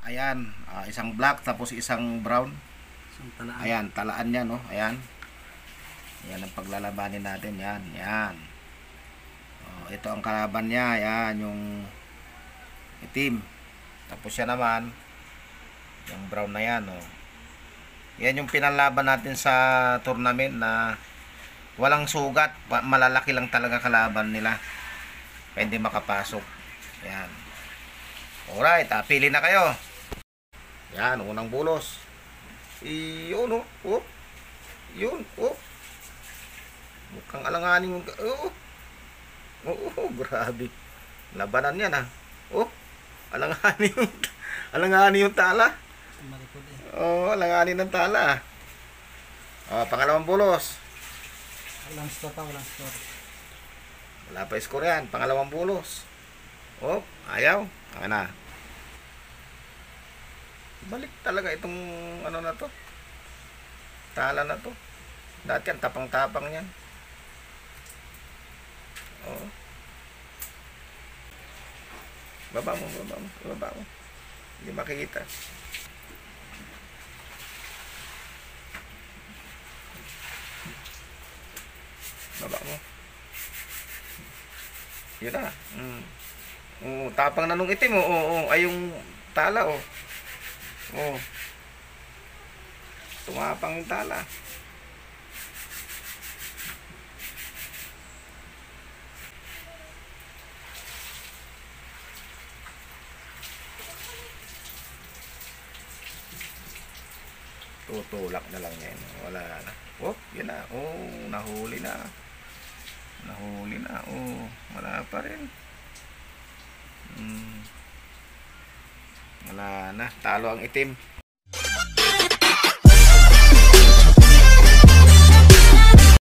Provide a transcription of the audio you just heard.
Ayan, isang black tapos isang brown. Isang talaan. Ayan, talaan niya, no? Ayan. Yan ang paglalabanin natin. Yan, yan. Ito ang kalaban niya. Ayan, yung itim. Tapos siya naman, yung brown na yan, oh. Yan yung pinalaban natin sa tournament na walang sugat. Malalaki lang talaga kalaban nila. Kaya hindi makapasok. Yan. Alright, pili na kayo. Yan, unang bulos. Yun, oh. Yun, oh. Mukhang alanganin yung... Grabe. Labanan yan, ha. Alanganin yung... Alanganin yung tala. Malikod eh. Alanganin ng tala. Pangalawang bulos. Walang score pa, walang score. Wala pa score yan. Pangalawang bulos. Ayaw. Ayan na. Balik talaga itong ano na to. Tala na to. Dati yan, tapang-tapang yan. Baba mo. Hindi makikita. Baba mo. Yun na. Tapang na nung itim. Ay yung tala, tumapang yung tala. Tutulak na lang yan. Wala na. Yun na. Nahuli na. Wala pa rin. Wala na. Talo ang itim.